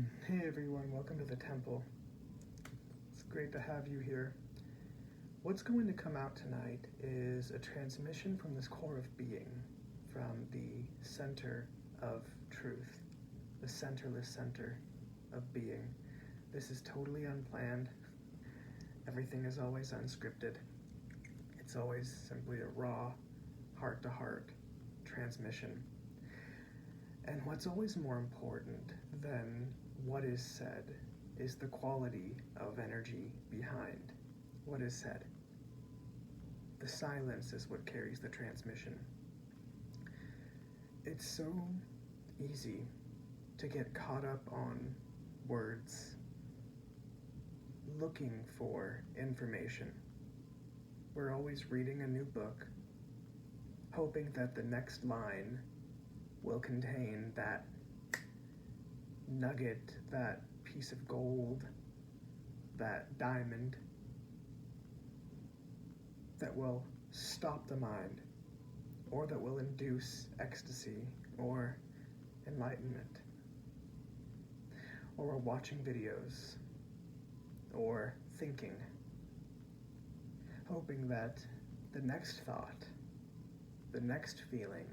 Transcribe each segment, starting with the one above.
Hey everyone, welcome to the temple. It's great to have you here. What's going to come out tonight is a transmission from this core of being, from the center of truth, the centerless center of being. This is totally unplanned. Everything is always unscripted. It's always simply a raw, heart-to-heart transmission. And what's always more important than what is said is the quality of energy behind what is said. The silence is what carries the transmission. It's so easy to get caught up on words, looking for information. We're always reading a new book, hoping that the next line will contain that nugget, that piece of gold, that diamond that will stop the mind, or that will induce ecstasy or enlightenment. Or we're watching videos, or thinking, hoping that the next thought, the next feeling,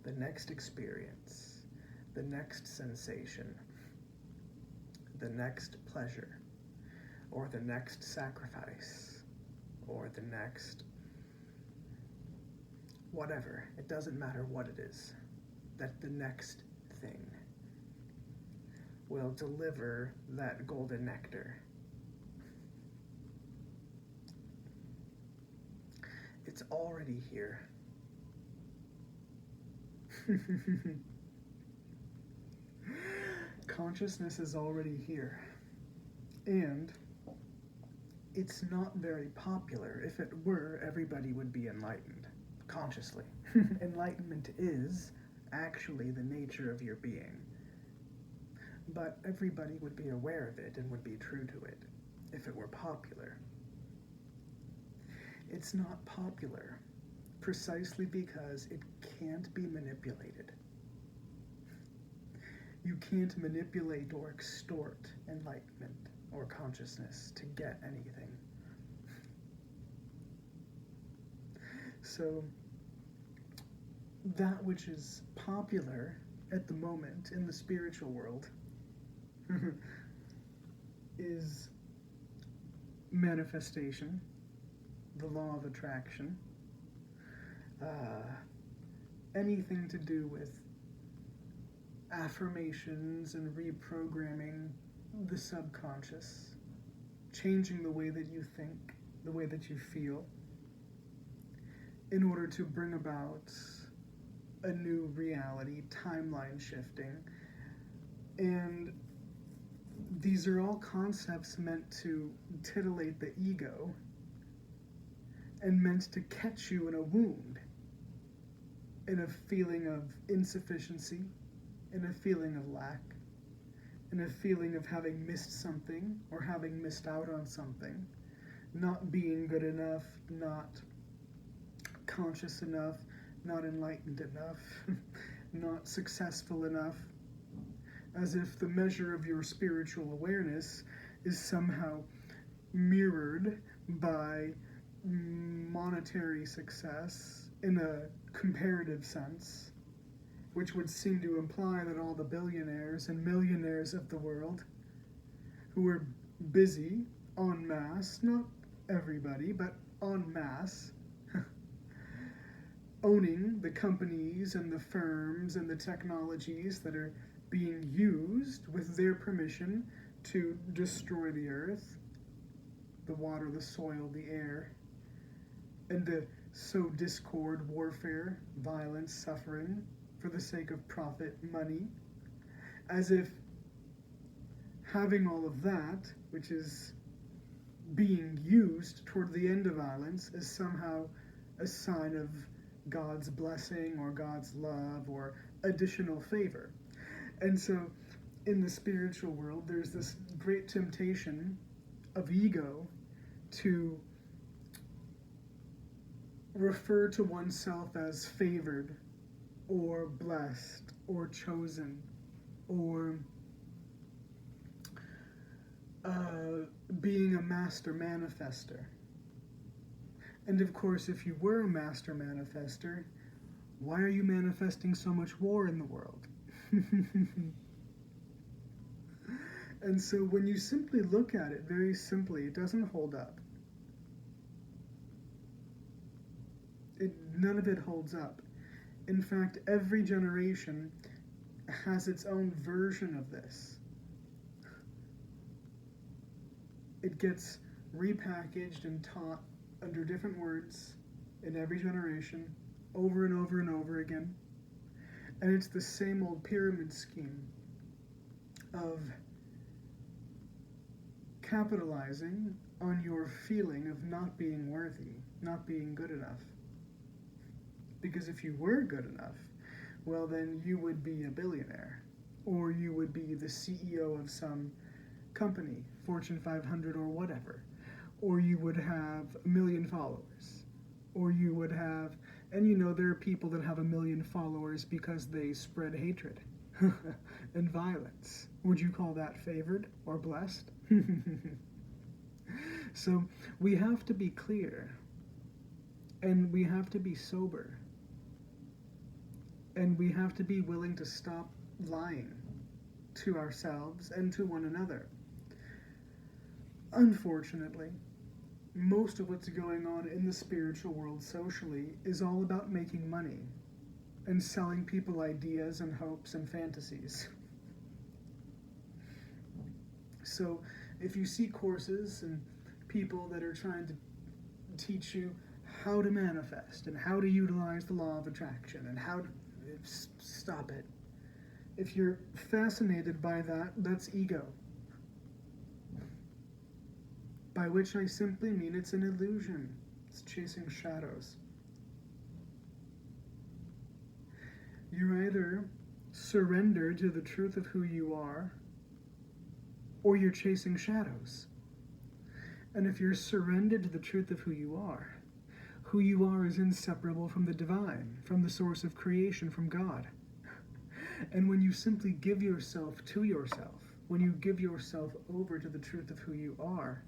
the next experience, the next sensation, the next pleasure, or the next sacrifice, or the next whatever, it doesn't matter what it is, that the next thing will deliver that golden nectar. It's already here. Consciousness is already here. And it's not very popular. If it were, everybody would be enlightened, consciously. Enlightenment is actually the nature of your being. But everybody would be aware of it and would be true to it if it were popular. It's not popular precisely because it can't be manipulated. You can't manipulate or extort enlightenment or consciousness to get anything. So, that which is popular at the moment in the spiritual world is manifestation, the law of attraction, anything to do with affirmations and reprogramming the subconscious, changing the way that you think, the way that you feel, in order to bring about a new reality, timeline shifting. And these are all concepts meant to titillate the ego and meant to catch you in a wound, in a feeling of insufficiency, in a feeling of lack, in a feeling of having missed something or having missed out on something, not being good enough, not conscious enough, not enlightened enough, not successful enough, as if the measure of your spiritual awareness is somehow mirrored by monetary success in a comparative sense, which would seem to imply that all the billionaires and millionaires of the world who are busy en masse, not everybody, but en masse, owning the companies and the firms and the technologies that are being used with their permission to destroy the earth, the water, the soil, the air, and to sow discord, warfare, violence, suffering, for the sake of profit, money, as if having all of that, which is being used toward the end of violence, is somehow a sign of God's blessing or God's love or additional favor. And so in the spiritual world, there's this great temptation of ego to refer to oneself as favored or blessed or chosen or being a master manifester. And of course, if you were a master manifester, why are you manifesting so much war in the world? And so when you simply look at it very simply, it doesn't hold up. None of it holds up. In fact, every generation has its own version of this. It gets repackaged and taught under different words in every generation, over and over and over again. And it's the same old pyramid scheme of capitalizing on your feeling of not being worthy, not being good enough. Because if you were good enough, well, then you would be a billionaire, or you would be the CEO of some company, Fortune 500 or whatever, or you would have 1 million followers, or you would have, and you know, there are people that have 1 million followers because they spread hatred and violence. Would you call that favored or blessed? So we have to be clear, and we have to be sober, and we have to be willing to stop lying to ourselves and to one another. Unfortunately, most of what's going on in the spiritual world socially is all about making money and selling people ideas and hopes and fantasies. So if you see courses and people that are trying to teach you how to manifest and how to utilize the law of attraction and how to stop it. If you're fascinated by that, that's ego. By which I simply mean it's an illusion. It's chasing shadows. You either surrender to the truth of who you are, or you're chasing shadows. And if you're surrendered to the truth of who you are is inseparable from the divine, from the source of creation, from God. And when you simply give yourself to yourself, when you give yourself over to the truth of who you are,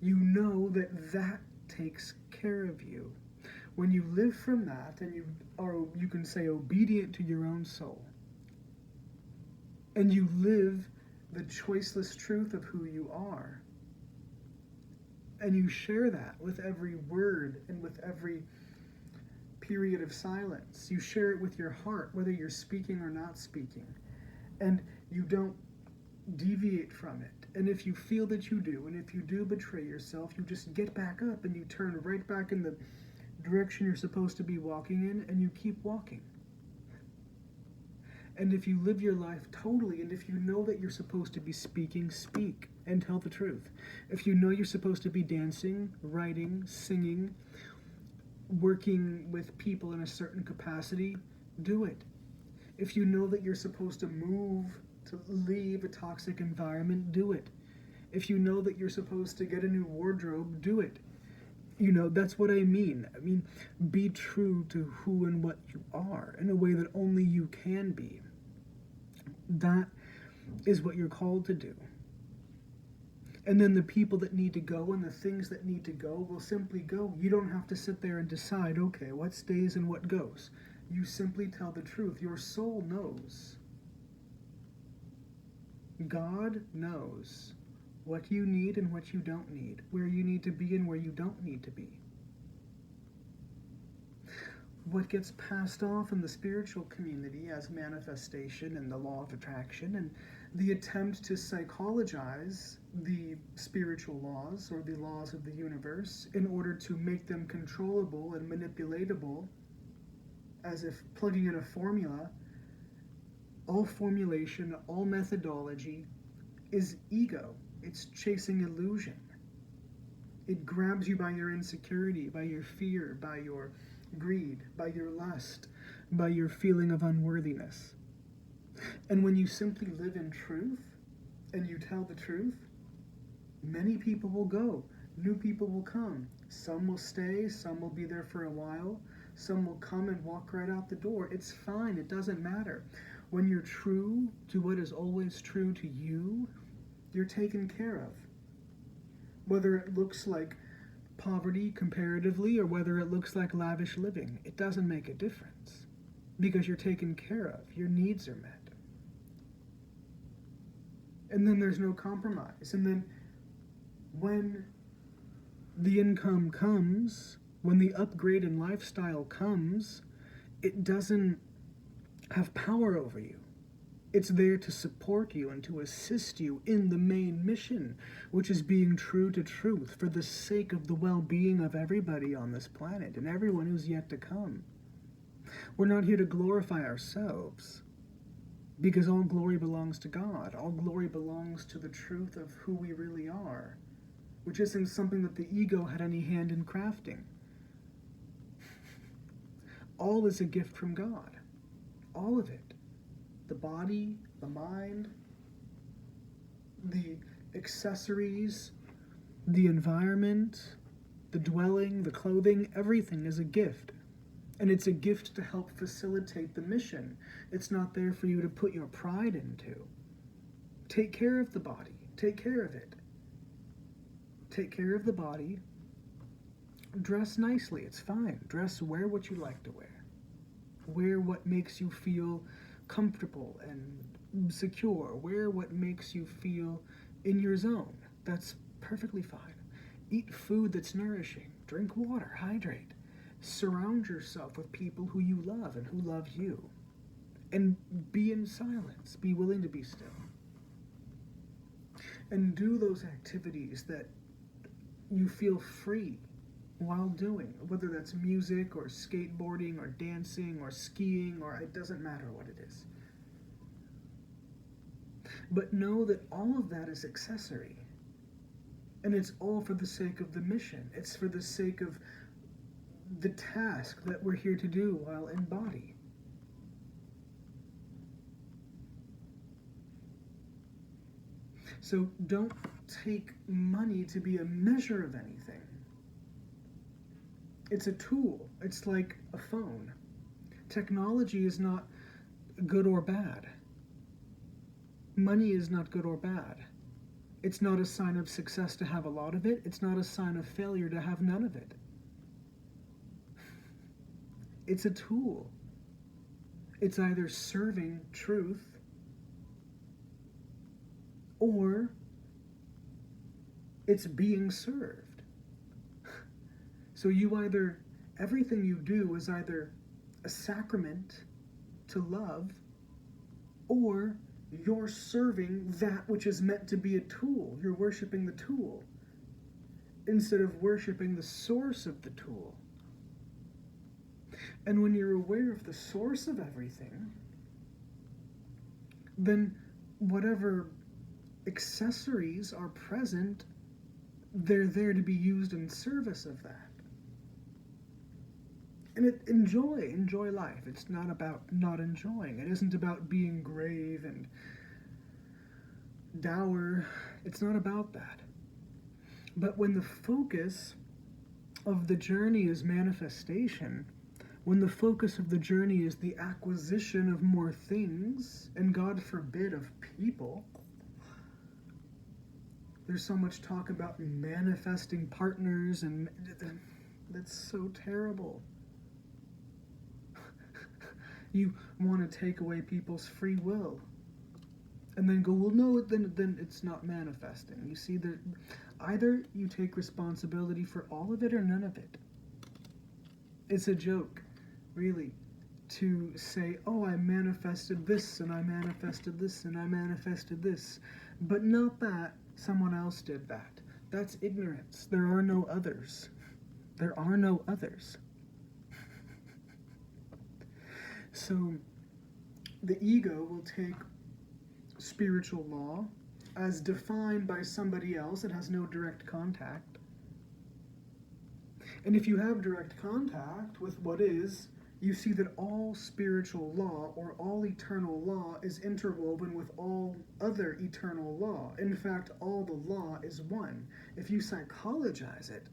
you know that that takes care of you. When you live from that, and you are, you can say, obedient to your own soul, and you live the choiceless truth of who you are, and you share that with every word and with every period of silence. You share it with your heart, whether you're speaking or not speaking. And you don't deviate from it. And if you feel that you do, and if you do betray yourself, you just get back up and you turn right back in the direction you're supposed to be walking in, and you keep walking. And if you live your life totally, and if you know that you're supposed to be speaking, speak and tell the truth. If you know you're supposed to be dancing, writing, singing, working with people in a certain capacity, do it. If you know that you're supposed to move, to leave a toxic environment, do it. If you know that you're supposed to get a new wardrobe, do it. You know, that's what I mean. I mean, be true to who and what you are in a way that only you can be. That is what you're called to do. And then the people that need to go and the things that need to go will simply go. You don't have to sit there and decide, okay, what stays and what goes. You simply tell the truth. Your soul knows. God knows what you need and what you don't need, where you need to be and where you don't need to be. What gets passed off in the spiritual community as manifestation and the law of attraction, and the attempt to psychologize the spiritual laws or the laws of the universe in order to make them controllable and manipulatable, as if plugging in a formula. All formulation, all methodology is ego. It's chasing illusion. It grabs you by your insecurity, by your fear, by your greed, by your lust, by your feeling of unworthiness. And when you simply live in truth and you tell the truth, many people will go. New people will come. Some will stay, some will be there for a while, some will come and walk right out the door. It's fine, it doesn't matter. When you're true to what is always true to you, you're taken care of. Whether it looks like poverty comparatively or whether it looks like lavish living, it doesn't make a difference because you're taken care of, your needs are met. And then there's no compromise. And then when the income comes, when the upgrade in lifestyle comes, it doesn't have power over you. It's there to support you and to assist you in the main mission, which is being true to truth for the sake of the well-being of everybody on this planet and everyone who's yet to come. We're not here to glorify ourselves, because all glory belongs to God. All glory belongs to the truth of who we really are, which isn't something that the ego had any hand in crafting. All is a gift from God. All of it. The body, the mind, the accessories, the environment, the dwelling, the clothing, everything is a gift. And it's a gift to help facilitate the mission. It's not there for you to put your pride into. Take care of the body. Take care of it. Take care of the body. Dress nicely. It's fine. Wear what you like to wear. Wear what makes you feel comfortable and secure. Wear what makes you feel in your zone. That's perfectly fine. Eat food that's nourishing. Drink water. Hydrate. Surround yourself with people who you love and who love you. And be in silence. Be willing to be still. And do those activities that you feel free while doing, whether that's music or skateboarding or dancing or skiing, or it doesn't matter what it is. But know that all of that is accessory. And it's all for the sake of the mission. It's for the sake of the task that we're here to do while in body. So don't take money to be a measure of anything. It's a tool. It's like a phone. Technology is not good or bad. Money is not good or bad. It's not a sign of success to have a lot of it. It's not a sign of failure to have none of it. It's a tool. It's either serving truth or it's being served. So everything you do is either a sacrament to love, or you're serving that which is meant to be a tool. You're worshiping the tool instead of worshiping the source of the tool. And when you're aware of the source of everything, then whatever accessories are present, they're there to be used in service of that. And enjoy life. It's not about not enjoying. It isn't about being grave and dour. It's not about that. But when the focus of the journey is manifestation, when the focus of the journey is the acquisition of more things, and God forbid of people, there's so much talk about manifesting partners, and that's so terrible. You want to take away people's free will and then go, well, no, then it's not manifesting. You see, that either you take responsibility for all of it or none of it. It's a joke, really, to say, oh, I manifested this, and I manifested this, and I manifested this, but not that someone else did that. That's ignorance. There are no others. There are no others. So the ego will take spiritual law as defined by somebody else. It has no direct contact. And if you have direct contact with what is, you see that all spiritual law or all eternal law is interwoven with all other eternal law. In fact, all the law is one. If you psychologize it,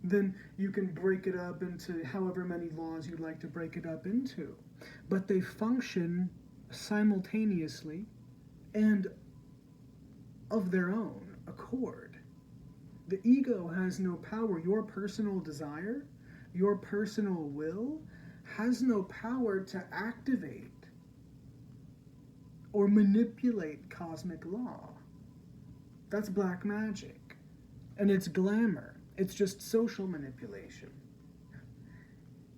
then you can break it up into however many laws you'd like to break it up into. But they function simultaneously and of their own accord. The ego has no power. Your personal desire, your personal will, has no power to activate or manipulate cosmic law. That's black magic. And it's glamour. It's just social manipulation.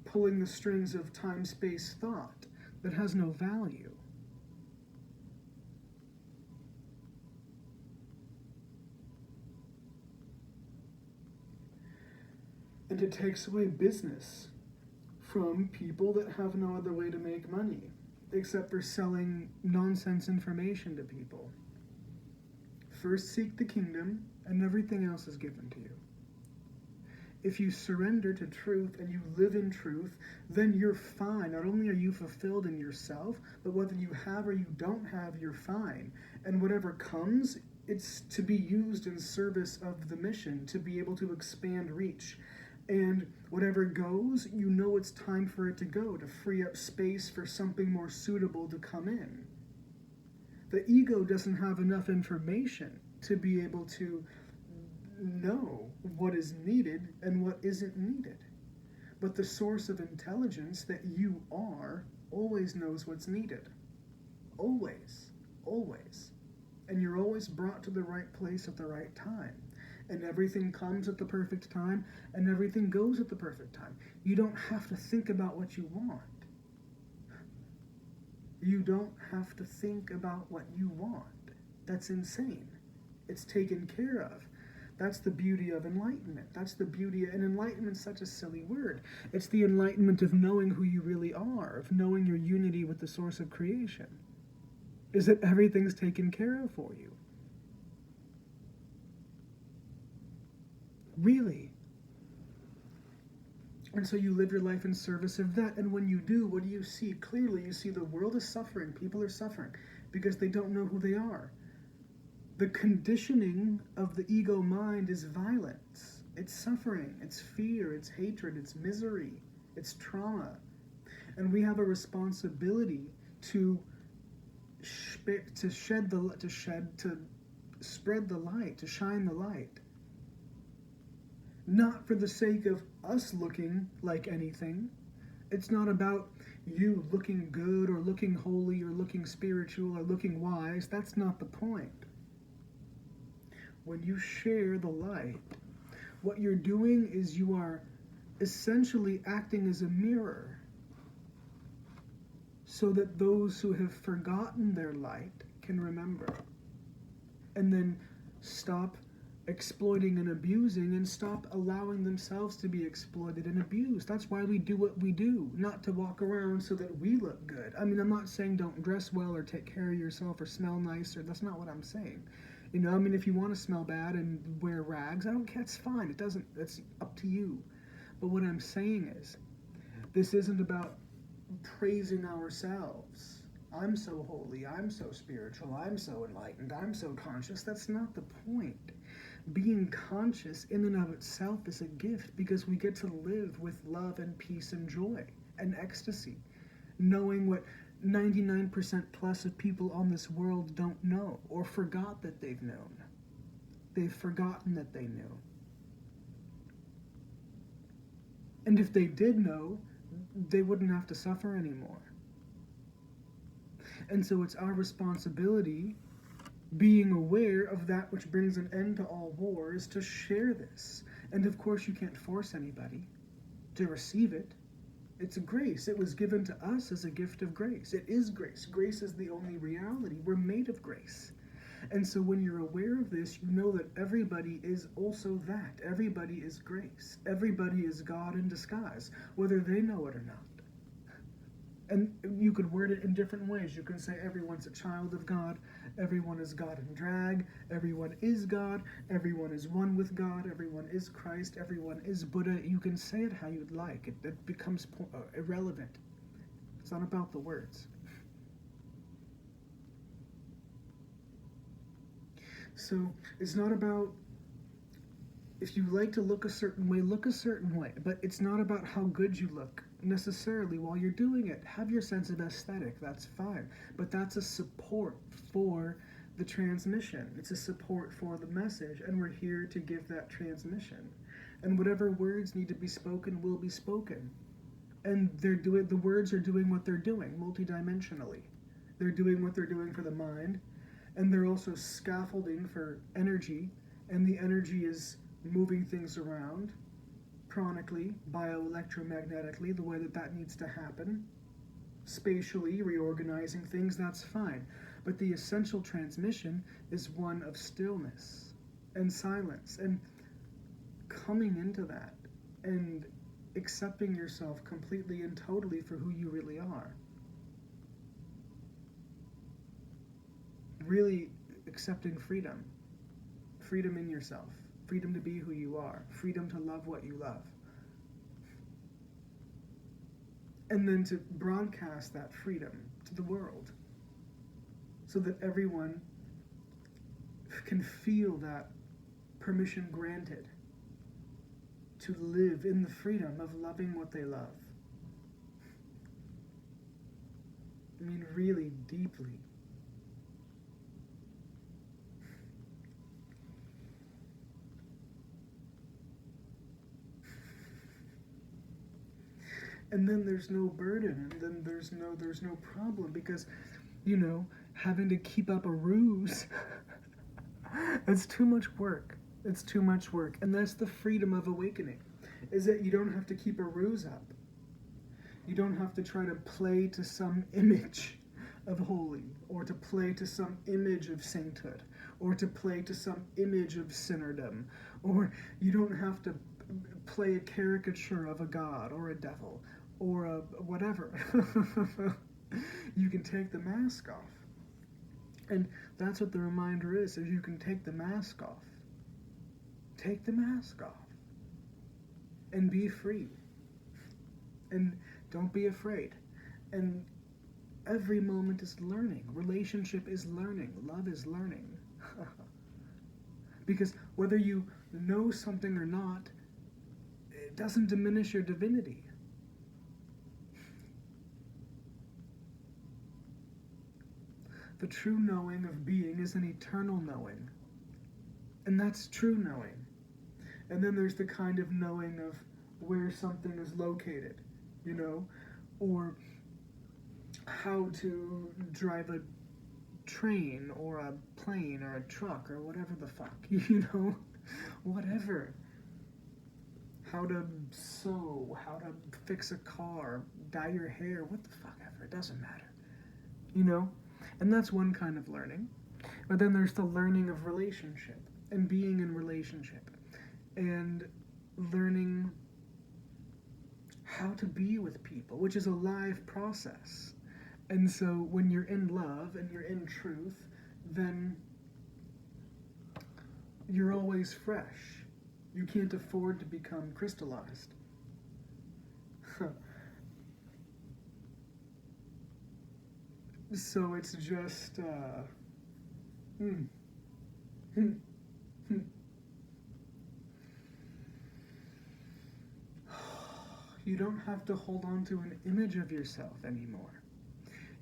Pulling the strings of time-space thought that has no value. And it takes away business from people that have no other way to make money except for selling nonsense information to people. First seek the kingdom, and everything else is given to you. If you surrender to truth and you live in truth, then you're fine. Not only are you fulfilled in yourself, but whether you have or you don't have, you're fine. And whatever comes, it's to be used in service of the mission, to be able to expand reach. And whatever goes, you know it's time for it to go, to free up space for something more suitable to come in. The ego doesn't have enough information to be able to know what is needed and what isn't needed. But the source of intelligence that you are always knows what's needed. Always. Always. And you're always brought to the right place at the right time. And everything comes at the perfect time, and everything goes at the perfect time. You don't have to think about what you want. You don't have to think about what you want. That's insane. It's taken care of. That's the beauty of enlightenment. That's the beauty, and enlightenment's such a silly word. It's the enlightenment of knowing who you really are, of knowing your unity with the source of creation. Is that everything's taken care of for you. Really. And so you live your life in service of that. And when you do, what do you see? Clearly, you see the world is suffering. People are suffering because they don't know who they are. The conditioning of the ego mind is violence. It's suffering. It's fear. It's hatred. It's misery. It's trauma. And we have a responsibility to spread the light, to shine the light. Not for the sake of us looking like anything. It's not about you looking good or looking holy or looking spiritual or looking wise. That's not the point. When you share the light, what you're doing is you are essentially acting as a mirror so that those who have forgotten their light can remember. And then stop exploiting and abusing and stop allowing themselves to be exploited and abused. That's why we do what we do, not to walk around so that we look good. I mean, I'm not saying don't dress well or take care of yourself or smell nice, or that's not what I'm saying. You know, I mean, if you want to smell bad and wear rags, I don't care, it's fine. It's up to you. But what I'm saying is, this isn't about praising ourselves. I'm so holy, I'm so spiritual, I'm so enlightened, I'm so conscious. That's not the point. Being conscious in and of itself is a gift because we get to live with love and peace and joy and ecstasy, knowing what 99% plus of people on this world don't know or forgot that they've known. They've forgotten that they knew. And if they did know, they wouldn't have to suffer anymore. And so it's our responsibility, being aware of that which brings an end to all wars, to share this. And of course you can't force anybody to receive it. It's a grace. It was given to us as a gift of grace. It is grace. Grace is the only reality. We're made of grace. And so when you're aware of this, you know that everybody is also that. Everybody is grace. Everybody is God in disguise, whether they know it or not. And you could word it in different ways. You can say everyone's a child of God, everyone is God in drag, everyone is God, everyone is one with God, everyone is Christ, everyone is Buddha. You can say it how you'd like. It becomes irrelevant. It's not about the words. So it's not about, if you like to look a certain way, look a certain way. But it's not about how good you look necessarily while you're doing it. Have your sense of aesthetic, that's fine. But that's a support for the transmission. It's a support for the message, and we're here to give that transmission. And whatever words need to be spoken will be spoken. And the words are doing what they're doing multidimensionally. They're doing what they're doing for the mind, and they're also scaffolding for energy, and the energy is moving things around chronically, bioelectromagnetically, the way that needs to happen, spatially, reorganizing things, that's fine. But the essential transmission is one of stillness and silence, and coming into that and accepting yourself completely and totally for who you really are. Really accepting freedom. Freedom in yourself. Freedom to be who you are. Freedom to love what you love. And then to broadcast that freedom to the world so that everyone can feel that permission granted to live in the freedom of loving what they love. I mean, really deeply. And then there's no burden, and then there's no problem, because, having to keep up a ruse, it's too much work. It's too much work. And that's the freedom of awakening, is that you don't have to keep a ruse up. You don't have to try to play to some image of holy, or to play to some image of sainthood, or to play to some image of sinnerdom, or you don't have to play a caricature of a god or a devil or a whatever. You can take the mask off. And that's what the reminder is you can take the mask off. Take the mask off. And be free. And don't be afraid. And every moment is learning. Relationship is learning. Love is learning. Because whether you know something or not, it doesn't diminish your divinity. The true knowing of being is an eternal knowing. And that's true knowing. And then there's the kind of knowing of where something is located, or how to drive a train or a plane or a truck or whatever the fuck, whatever. How to sew, how to fix a car, dye your hair, what the fuck ever, it doesn't matter, And that's one kind of learning. But then there's the learning of relationship and being in relationship and learning how to be with people, which is a live process. And so when you're in love and you're in truth, then you're always fresh. You can't afford to become crystallized. So it's just, You don't have to hold on to an image of yourself anymore.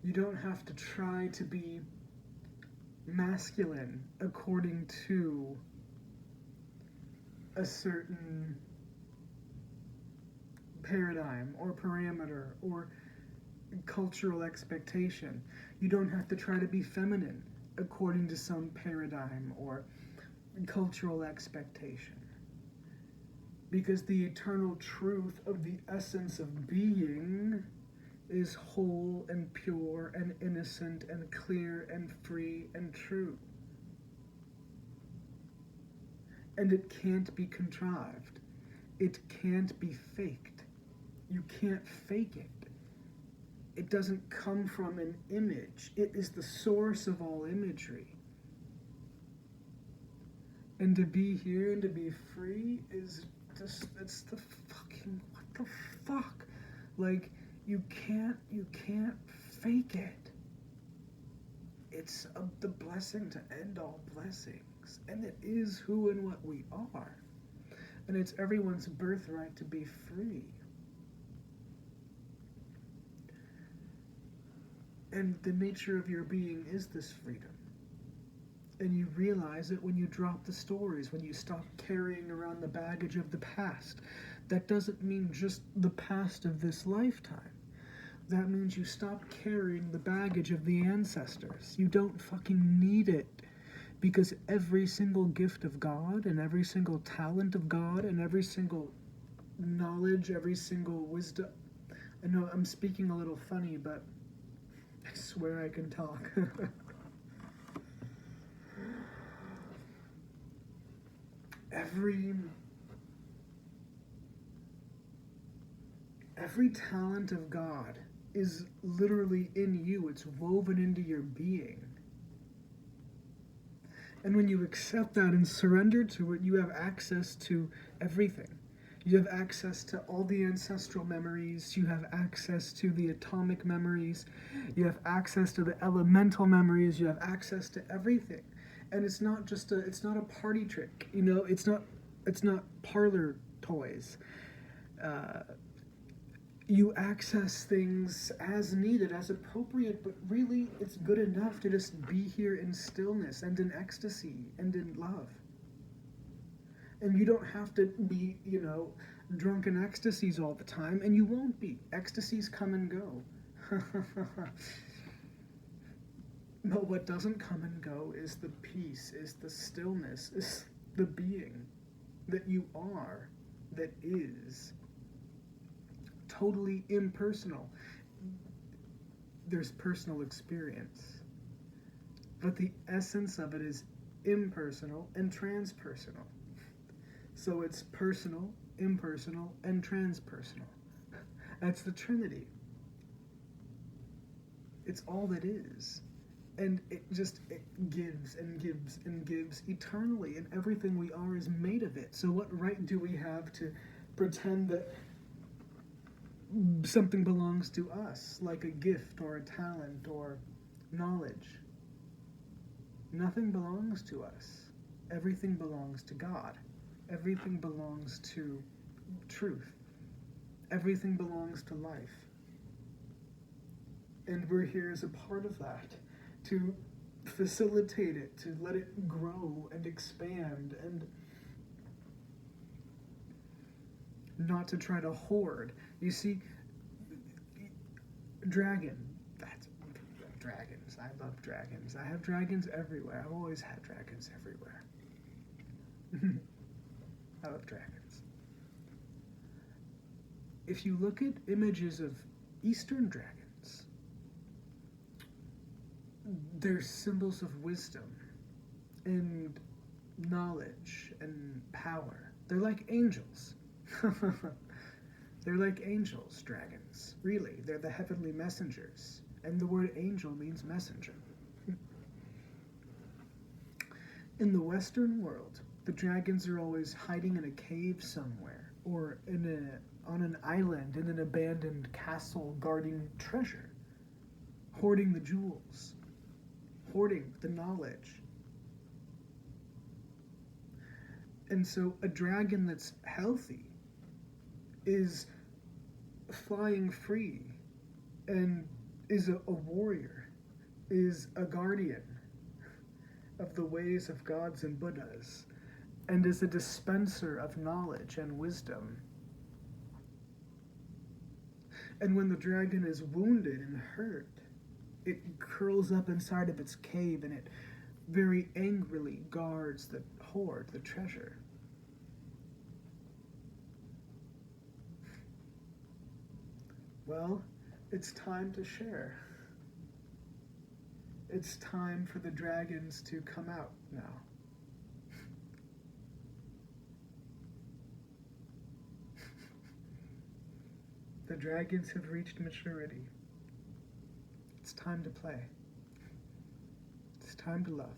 You don't have to try to be masculine according to a certain paradigm or parameter or cultural expectation. You don't have to try to be feminine according to some paradigm or cultural expectation. Because the eternal truth of the essence of being is whole and pure and innocent and clear and free and true. And it can't be contrived. It can't be faked. You can't fake it. It doesn't come from an image. It is the source of all imagery. And to be here and to be free is just, it's the fucking, what the fuck? Like, you can't fake it. It's the blessing to end all blessings. And it is who and what we are. And it's everyone's birthright to be free. And the nature of your being is this freedom. And you realize it when you drop the stories, when you stop carrying around the baggage of the past. That doesn't mean just the past of this lifetime. That means you stop carrying the baggage of the ancestors. You don't fucking need it. Because every single gift of God and every single talent of God and every single knowledge, every single wisdom. I know I'm speaking a little funny, but I swear I can talk. Every talent of God is literally in you. It's woven into your being. And when you accept that and surrender to it, you have access to everything. You have access to all the ancestral memories. You have access to the atomic memories. You have access to the elemental memories. You have access to everything. And it's not a party trick. You know, it's not parlor toys. You access things as needed, as appropriate, but really it's good enough to just be here in stillness and in ecstasy and in love. And you don't have to be, drunk in ecstasies all the time, and you won't be. Ecstasies come and go. But what doesn't come and go is the peace, is the stillness, is the being that you are, that is. Totally impersonal. There's personal experience, but the essence of it is impersonal and transpersonal. So it's personal, impersonal, and transpersonal. That's the Trinity. It's all that is. And it gives and gives and gives eternally, and everything we are is made of it. So what right do we have to pretend that something belongs to us, like a gift or a talent or knowledge? Nothing belongs to us. Everything belongs to God. Everything belongs to truth. Everything belongs to life. And we're here as a part of that, to facilitate it, to let it grow and expand, and not to try to hoard. You see, dragons. I love dragons. I have dragons everywhere. I've always had dragons everywhere. I love dragons. If you look at images of Eastern dragons, they're symbols of wisdom and knowledge and power. They're like angels. They're like angels, dragons. Really, they're the heavenly messengers. And the word angel means messenger. In the Western world, the dragons are always hiding in a cave somewhere, or on an island in an abandoned castle guarding treasure, hoarding the jewels, hoarding the knowledge. And so a dragon that's healthy is flying free and is a warrior, is a guardian of the ways of gods and Buddhas, and is a dispenser of knowledge and wisdom. And when the dragon is wounded and hurt, it curls up inside of its cave and it very angrily guards the hoard, the treasure. Well, it's time to share. It's time for the dragons to come out now. The dragons have reached maturity. It's time to play. It's time to love.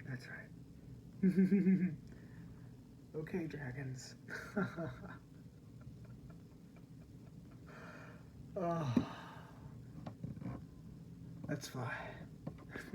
That's right. Okay, dragons. Oh, That's fine.